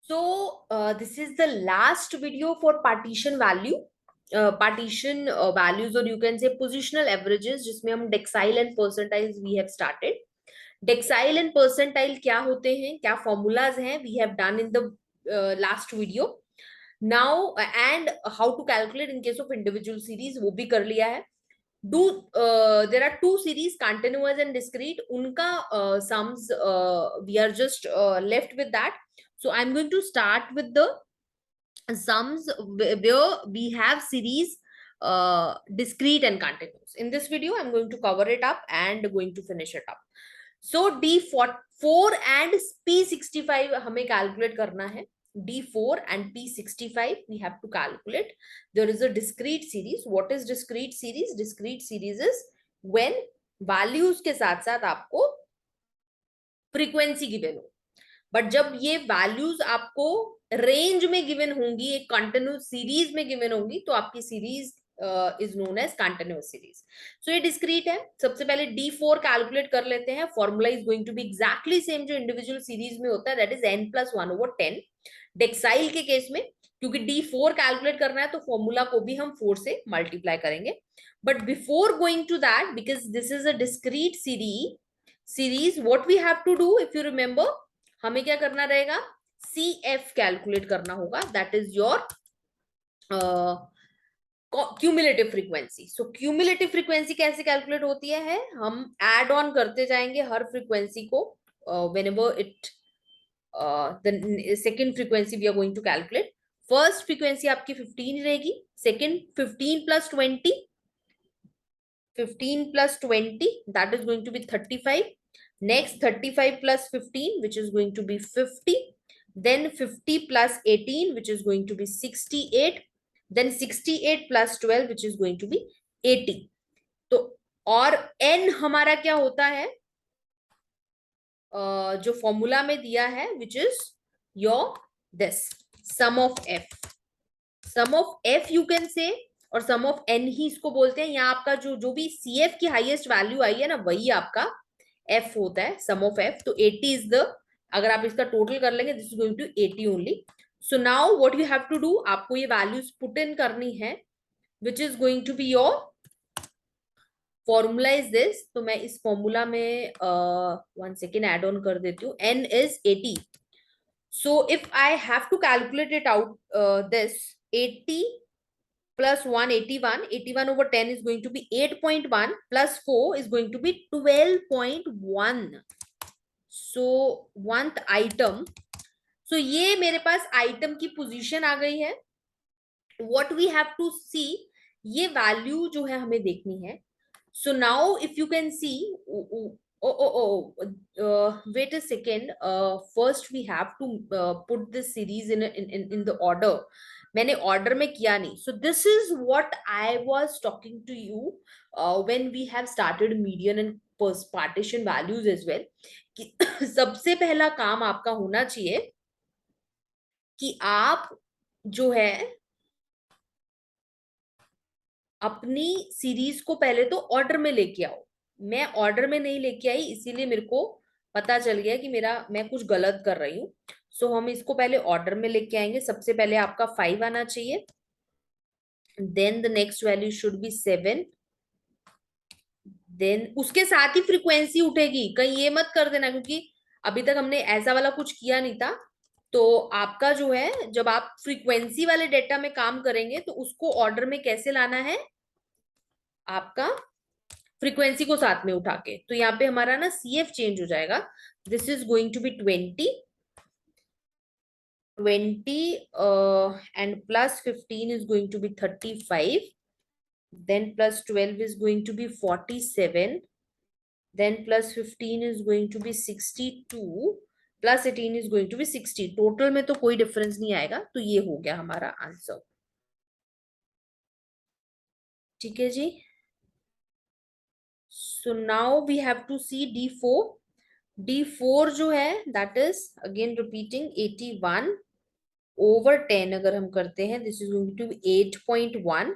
So this is the last video for partition value. Partition values, or you can say positional averages, जिसमें हम decile and percentiles we have started. Decile and percentile क्या होते हैं, क्या formulas हैं, we have done in the last video. Now and how to calculate in case of individual series वो भी कर लिया है. There are two series, continuous and discrete. Unka sums we are just left with that. So I'm going to start with the sums where we have series discrete and continuous. In this video I'm going to cover it up and going to finish it up. So D4 and P65 हमें calculate करना है. D4 and P65 we have to calculate. There is a discrete series. What is discrete series? Discrete series is when values के साथ साथ आपको frequency given हो. But जब ये वैल्यूज आपको रेंज में गिवन होंगी, एक कंटिन्यूस सीरीज में गिवन होंगी, तो आपकी series is known as continuous series. So ये डिस्क्रीट है. सबसे पहले D4 कैलकुलेट कर लेते हैं. Formula is going to be exactly same जो इंडिविजुअल सीरीज में होता है, दैट इज n+1/10. डेक्साइल के केस में क्योंकि D4 कैलकुलेट करना है तो फॉर्मूला को भी हम 4 से मल्टीप्लाई करेंगे. But before going to that, because this is a discrete series, what we have to do, if you remember, हमें क्या करना रहेगा, CF कैलकुलेट करना होगा. That is your cumulative frequency. So cumulative frequency कैसे कैलकुलेट होती है, हम एड ऑन करते जाएंगे हर फ्रीक्वेंसी को. Whenever it the second frequency we are going to calculate. First frequency आपकी 15 रहेगी. Second 15 + 20, 15 + 20, that is going to be 35. Next 35 + 15, which is going to be 50. Then 50 + 18, which is going to be 68. Then 68 + 12, which is going to be 80. तो और n हमारा क्या होता है, जो formula में दिया है, which is your this sum of f. Sum of f you can say, और सम ऑफ n ही इसको बोलते हैं. यहाँ आपका जो भी CF की हाईएस्ट वैल्यू आई है ना, वही आपका f होता है, सम ऑफ f. तो 80 इज द, अगर आप इसका टोटल कर लेंगे, this is going to 80 only. So now what you have to do, आपको ये वैल्यूज पुट इन करनी है, which is going to be your formula is this. तो मैं इस फॉर्मूला में 1 सेकेंड एड ऑन कर देती हूँ. n is 80. So if I have to calculate it out, this 80 plus 1, 81. 81/10 is going to be 8.1 plus 4 is going to be 12.1. So one item. So ये मेरे पास item की पोजीशन आ गई है. What we have to see, ये value जो है हमें देखनी है. So now if you can see, wait a second. First we have to put this series in the order. मैंने ऑर्डर में किया नहीं. So this is what I was talking to you when we have started median and partition values as well, कि सबसे पहला काम आपका होना चाहिए कि आप जो है अपनी सीरीज को पहले तो ऑर्डर में लेके आओ. मैं ऑर्डर में नहीं लेके आई, इसीलिए मेरे को पता चल गया कि मैं कुछ गलत कर रही हूँ. सो हम इसको पहले ऑर्डर में लेके आएंगे. सबसे पहले आपका 5 आना चाहिए. Then the next value should be 7. देन उसके साथ ही फ्रीक्वेंसी उठेगी. कहीं ये मत कर देना, क्योंकि अभी तक हमने ऐसा वाला कुछ किया नहीं था. तो आपका जो है, जब आप फ्रीक्वेंसी वाले डेटा में काम करेंगे तो उसको ऑर्डर में कैसे लाना है, आपका फ्रीक्वेंसी को साथ में उठा के. तो यहाँ पे हमारा ना CF चेंज हो जाएगा. This is going to be 20 and plus 15 is going to be 35. Then plus 12 is going to be 47. Then plus 15 is going to be 62. Plus 18 is going to be 60. Total में तो कोई difference नहीं आएगा. तो ये हो गया हमारा आंसर. ठीक है जी. So now we have to see D4. D4 जो है, that is again repeating 81/10 अगर हम करते हैं, this is going to be 8.1.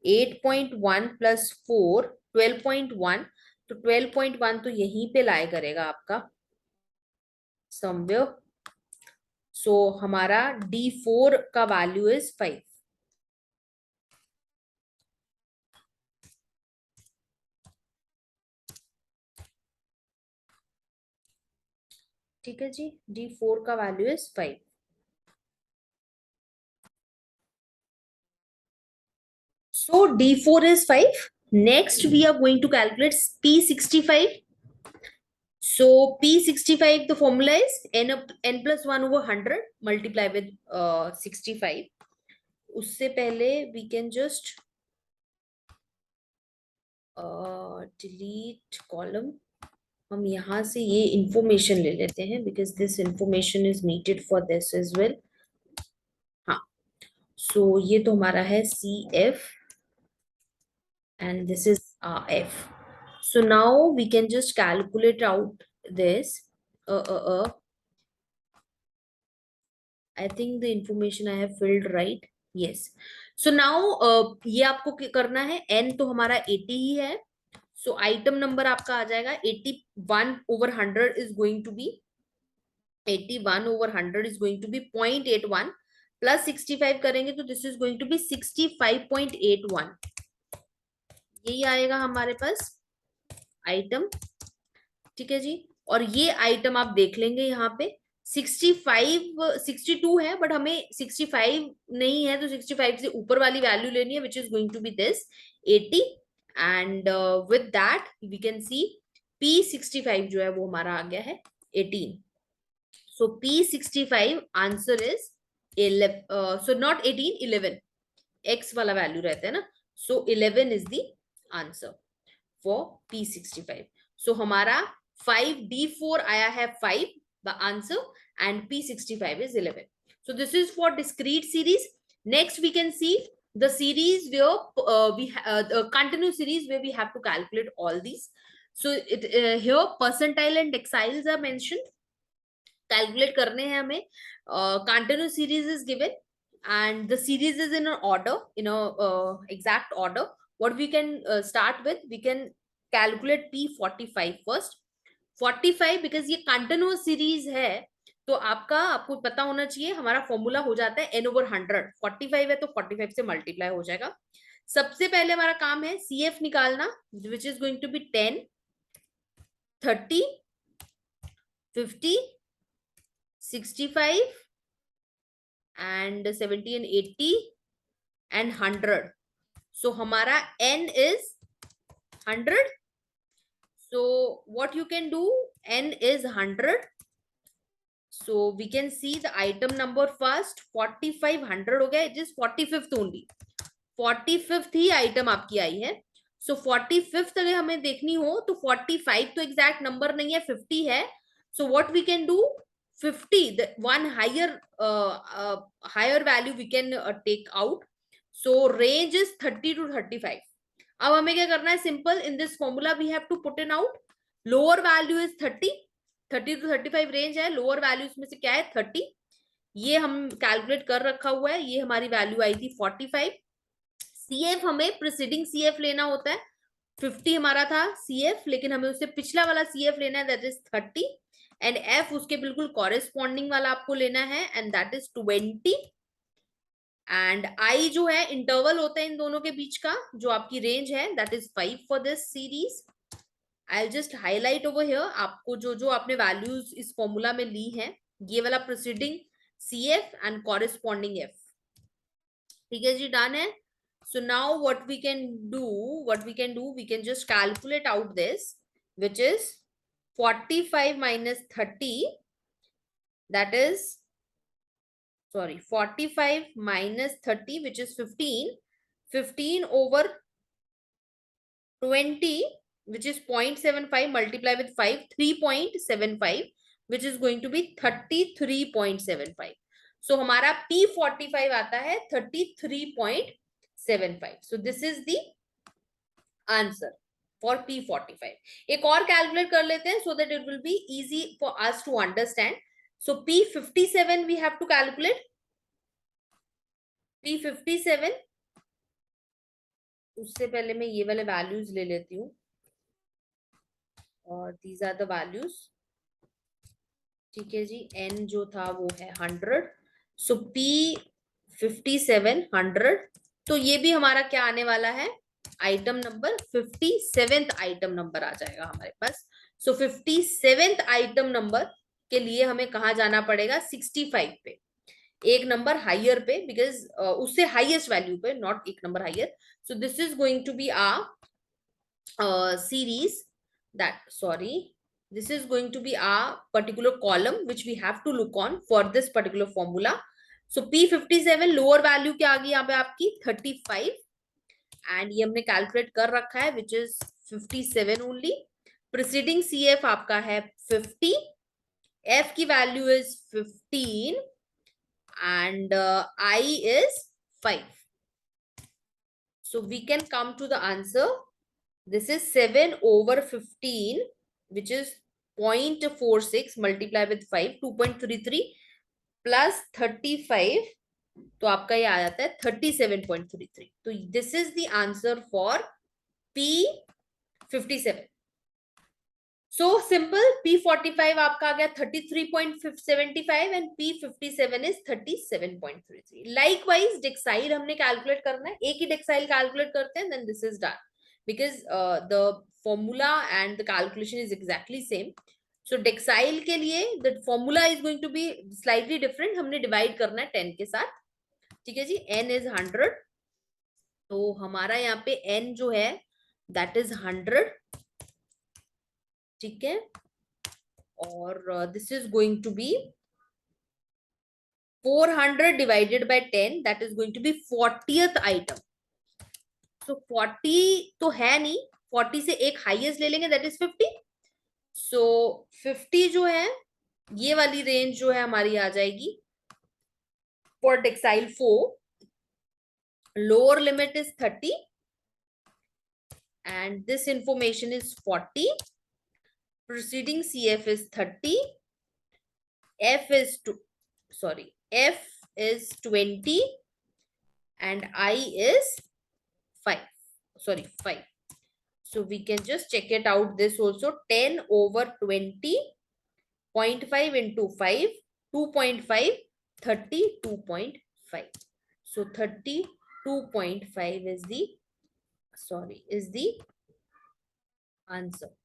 8.1 plus 4, 12.1. तो 12.1 तो यहीं पे लाई करेगा आपका somewhere. सो हमारा D4 का वैल्यू इज 5. ठीक है जी, D4 का value is 5. So D4 is 5. Next we are going to calculate P65. So P65, the formula is n plus 1 over 100 multiply with 65. उससे पहले we can just delete column. हम यहाँ से ये इंफॉर्मेशन ले लेते हैं because this information is needed for this as well. हाँ, so ये तो हमारा है CF and this is RF. So now we can just calculate out this. I think the information I have filled right. Yes. So now ये आपको करना है. N तो हमारा 80 ही है. So item number आपका आ जाएगा 81 over 100 is going to be 81 over 100 is going to be 0.81 plus 65 करेंगे तो this is going to be 65.81. यही आएगा हमारे पास आइटम. ठीक है जी. और ये आइटम आप देख लेंगे यहाँ पे 65 62 है बट हमें 65 नहीं है तो 65 से ऊपर वाली वैल्यू लेनी है which is going to be this 80 and with that we can see P65 जो है वो हमारा आ गया है 18. सो P65 answer is 11. So not 18, 11 x वाला वैल्यू रहता है ना. So 11 is the answer for P65. सो हमारा 5D4 आया है 5 the answer and P65 is 11. So this is for discrete series. Next we can see the series where the continuous series where we have to calculate all these. So here percentile and deciles are mentioned. Calculate करने हैं हमें. Continuous series is given and the series is in an order, in a exact order. What we can start with, we can calculate P45 first. 45 because ये continuous series है तो आपको पता होना चाहिए हमारा फॉर्मूला हो जाता है n over 100. 45 है तो 45 से मल्टीप्लाई हो जाएगा. सबसे पहले हमारा काम है CF निकालना which is going to be 10, 30, 50, 65 and 70 and 80 and 100. So हमारा n is 100. So what you can do, n is 100. So we can see the item number first. 45 100 हो गया. It is 45th only. 45th he item आपकी आई है. So 45th अगर हमें देखनी हो तो 45 तो exact number नहीं है, 50 है. So what we can do, 50, the one higher value we can take out. So range is 30 to 35. अब हमें क्या करना है, simple. In this formula we have to put in out. Lower value is 30 to 35 range है. Lower value में से क्या है 30. ये हम कैलकुलेट कर रखा हुआ है. ये हमारी वैल्यू आई थी 45. CF हमें प्रीसीडिंग CF लेना होता है. 50 हमारा था CF लेकिन हमें उससे पिछला वाला CF लेना है दैट इज 30 एंड F उसके बिल्कुल कॉरेस्पॉन्डिंग वाला आपको लेना है and that is 20 and I जो है इंटरवल होता है इन दोनों के बीच का जो आपकी रेंज है that is 5 for this series. I'll just highlight over here आपको जो जो आपने वैल्यूज इस फॉर्मूला में ली हैं ये वाला proceeding CF and corresponding F. ठीक है जी, डन है. So now what we can do, we can just calculate out this which is 45 minus 30, that is 45 minus 30 which is 15. 15 over 20 which is 0.75 multiply with 5, 3.75 which is going to be 33.75. So हमारा P45 आता है 33.75. So this is the answer for P45. एक और calculate कर लेते हैं so that it will be easy for us to understand. So P57 we have to calculate. P57, उससे पहले मैं ये वाले वैल्यूज ले लेती हूँ और these are the values. ठीक है जी, n जो था वो है 100, सो P57 100, तो ये भी हमारा क्या आने वाला है, item number 57th item number आ जाएगा हमारे पास। सो 57th आइटम नंबर के लिए हमें कहाँ जाना पड़ेगा, 65 पे, एक नंबर हाइयर पे, बिकॉज उससे हाईएस्ट वैल्यू पे, नॉट एक number higher. So this is going to be a series that, sorry, this is going to be a particular column which we have to look on for this particular formula. So P57 lower value क्या आ गई यहाँ पे आपकी 35, and ये हमने calculate कर रखा है which is 57 only. Preceding CF आपका है 50, F की value is 15 and I is 5. So we can come to the answer. This is 7 over 15, which is 0.46 multiply with 5, 2.33 plus 35, तो आपका ये आ जाता है 37.33. तो this is the answer for P57. So simple, P45 आपका आ गया 33.75 and P57 is 37.33. Likewise, डेक्साइल हमने calculate करना है, एक ही डेक्साइल कैलकुलेट करते हैं, then this is done. Because the formula and the calculation is exactly same. So डेक्साइल के लिए the formula is going to be slightly different. हमने divide करना है 10 के साथ, ठीक है जी, n is 100, तो हमारा यहाँ पे n जो है that is 100, ठीक है, और this is going to be 400 divided by 10, that is going to be 40th item. So 40 तो है नहीं, 40 से एक हाईएस्ट ले लेंगे, that is 50. So 50 जो है, ये वाली रेंज जो है हमारी आ जाएगी for Dexile 4. Lower limit is 30 and this information is 40. Preceding CF is 30. F is F is 20 and I is 5. So we can just check it out. This also 10 over 20, 0.5 into 5, 2.5, 32.5. So 32.5 is the answer.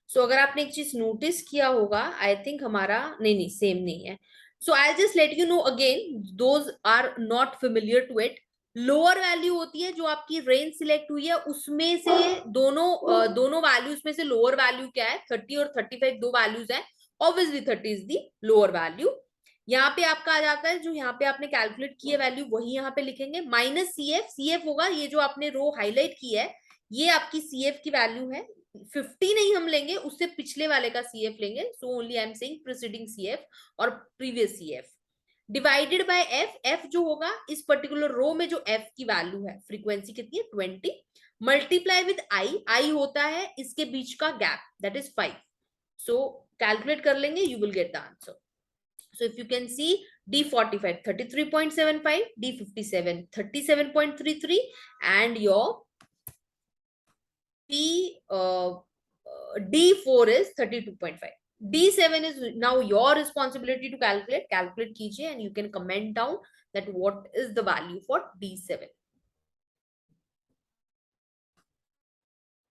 So अगर आपने एक चीज notice किया होगा, I think हमारा नहीं same नहीं है. So I just let you know again, those are not familiar to it. Lower value होती है जो आपकी रेंज सिलेक्ट हुई है, उसमें से दोनों वैल्यूज में से लोअर वैल्यू क्या है, 30 और 35 दो वैल्यूज है, obviously 30 is the lower value. यहाँ पे आपका आ जाता है, जो यहाँ पे आपने कैलकुलेट किया वैल्यू वही यहाँ पे लिखेंगे, माइनस CF होगा, ये जो आपने रो हाईलाइट की है ये आपकी CF की वैल्यू है. 50 नहीं हम लेंगे, उससे पिछले वाले का CF लेंगे. So only I am saying preceding CF और previous CF divided by F जो होगा इस पर्टिकुलर रो में जो F की वैल्यू है, फ्रीक्वेंसी कितनी है 20, मल्टीप्लाई विद I होता है इसके बीच का gap, that is 5. So calculate कर लेंगे, you will get the answer. So if you can see, D45 33.75, D57 37.33 and your D4 is 32.5. D7 is now your responsibility to calculate कीजिए and you can comment down that what is the value for D7.